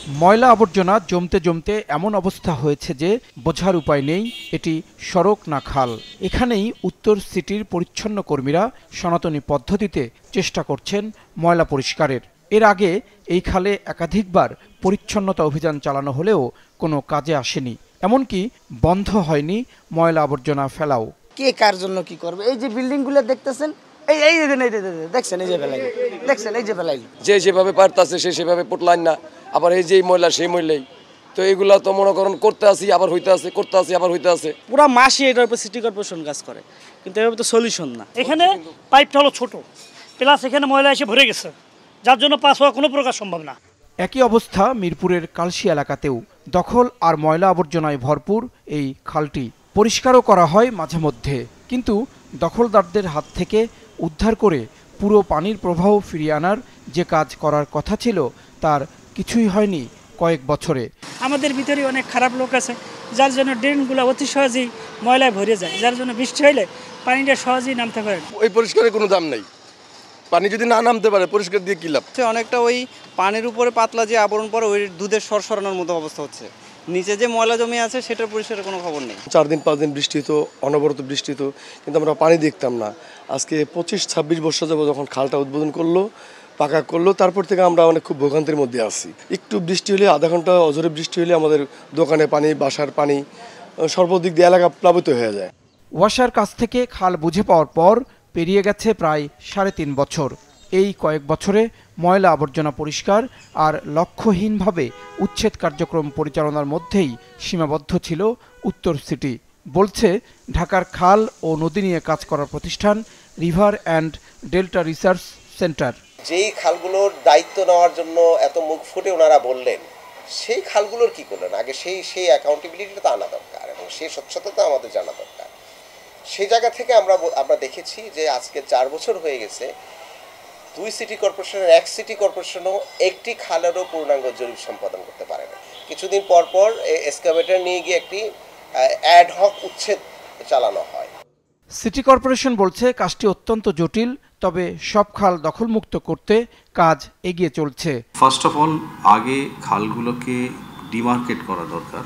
ময়লা আবর্জনা জমতে জমতে এমন অবস্থা হয়েছে যে বোঝার উপায় নেই এটি সড়ক না খাল। এখানেই উত্তর সিটির পরিচ্ছন্ন কর্মীরা সনাতনী পদ্ধতিতে চেষ্টা করছেন ময়লা পরিষ্কারের। এর আগে এই খালে একাধিকবার পরিচ্ছন্নতা অভিযান চালানো হলেও কোনো কাজে আসেনি, এমনকি বন্ধ হয়নি ময়লা আবর্জনা ফেলাও। কে কার জন্য কি করবে? এই যে বিল্ডিংগুলো দেখতেছেন, এই দেখছেন, এই যে ফেলাই, দেখছেন এই যে ফেলাই, যে যেভাবে পারতাছে সে সেভাবে পটলাইন না, আবার এই যে ময়লা সেই ময়লাই। তো এইগুলা তো মনে করেন করতে আসি আবার হইতে আছে, করতে আসি আবার হইতে আছে। পুরা মাসে এটার উপর সিটি কর্পোরেশন কাজ করে, কিন্তু এভাবে তো সলিউশন না। এখানে পাইপটা হলো ছোট, প্লাস এখানে ময়লা এসে ভরে গেছে, যার জন্য পাস হওয়া কোনো প্রকার সম্ভব না। একই অবস্থা মিরপুরের কালশি এলাকাতেও। দখল আর ময়লা আবর্জনায় ভরপুর এই খালটি। পরিষ্কারও করা হয় মাঝে মধ্যে, কিন্তু দখলদারদের হাত থেকে উদ্ধার করে পুরো পানির প্রবাহ ফিরিয়ে আনার যে কাজ করার কথা ছিল তার কিছুই হয়নি কয়েক বছরে। আমাদের ভিতরে অনেক খারাপ লোক আছে, যার জন্য ড্রেনগুলো অতি সহজেই ময়লায় ভরে যায়, যার জন্য বৃষ্টি হইলে পানিটা সহজেই নামতে পারে। ওই পরিষ্কারের কোনো দাম নেই, পানি যদি না নামতে পারে পরিষ্কার দিয়ে কি লাভ? অনেকটা ওই পানির উপরে পাতলা যে আবরণ পরে ওই দুধের সরসরানোর মতো অবস্থা হচ্ছে, নিচে যে ময়লা জমে আছে সেটার পরিষ্কারের কোনো খবর নেই। 4 দিন 5 দিন বৃষ্টি হতো, অনবরত বৃষ্টি হতো, কিন্তু আমরা পানি দেখতাম না। আজকে 25-26 বছর যাবো যখন খালটা উদ্বোধন করলো, পাকা করলো, তারপর থেকে আমরা অনেক খুব ভোগান্তির মধ্যে আছি। একটু বৃষ্টি হলে, আধা ঘন্টা অঝরে বৃষ্টি হলে আমাদের দোকানে পানি, বাসার পানি, সর্বদিক দিয়ে এলাকা প্লাবিত হয়ে যায়। ওয়াসার কাছ থেকে খাল বুঝে পাওয়ার পর পেরিয়ে গেছে প্রায় 3.5 বছর। এই কয়েক বছরে ময়লা আবর্জনা পরিষ্কার আর লক্ষ্যহীনভাবে উচ্ছেদ কার্যক্রম পরিচালনার মধ্যেই সীমাবদ্ধ ছিল উত্তর সিটি, বলছে ঢাকার খাল ও নদী নিয়ে কাজ করার প্রতিষ্ঠান river and delta research centre. যেই খালগুলোর দায়িত্ব নেওয়ার জন্য এত মুখ ফুটে ওনারা বললেন, সেই খালগুলোর কি করলেন? আগে সেই অ্যাকাউন্টেবিলিটিটা আনা দরকার এবং সেই স্বচ্ছতা আমাদের জানা দরকার। সেই জায়গা থেকে আমরা দেখেছি যে আজকে 4 বছর হয়ে গেছে, 2 সিটি কর্পোরেশনের 1 সিটি কর্পোরেশনও একটি খালেরও পূর্ণাঙ্গ জরিপ সম্পাদন করতে পারে না। কিছুদিন পর পর এক্সকাভেটর নিয়ে গিয়ে একটি অ্যাডহক উচ্ছেদ চালানো হয়। সিটি কর্পোরেশন বলছে কাজটি অত্যন্ত জটিল, তবে সব খাল দখলমুক্ত করতে কাজ এগিয়ে চলছে। ফার্স্ট অফ অল আগে খালগুলোকে ডিমার্কেট করা দরকার।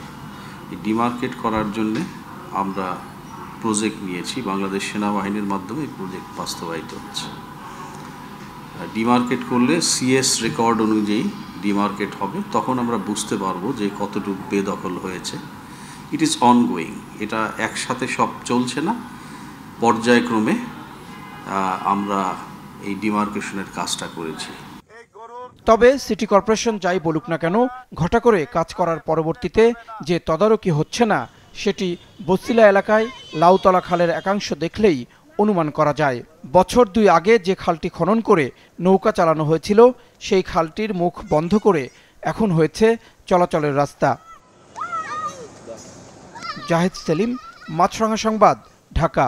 এই ডিমার্কেট করার জন্য আমরা প্রজেক্ট নিয়েছি, বাংলাদেশ সেনাবাহিনীর মাধ্যমে এই প্রজেক্ট বাস্তবায়িত হচ্ছে। ডিমার্কেট করলে সিএস রেকর্ড অনুযায়ী ডিমার্কেট হবে, তখন আমরা বুঝতে পারবো যে কতটুকু বেদখল হয়েছে। ইট ইজ অনগোয়িং, এটা একসাথে সব চলছে না, পর্যায়ক্রমে আমরা এই ডিমার্কেশনের কাজটা করেছি। তবে সিটি কর্পোরেশন যাই বলুক না কেন, ঘটা করে কাজ করার পরবর্তীতে যে তদারকি হচ্ছে না সেটি বছিলা এলাকায় লাউতলা খালের একাংশ দেখলেই অনুমান করা যায়। বছর 2 আগে যে খালটি খনন করে নৌকা চালানো হয়েছিল, সেই খালটির মুখ বন্ধ করে এখন হয়েছে চলাচলের রাস্তা। জাহিদ সেলিম, মাছরাঙা সংবাদ, ঢাকা।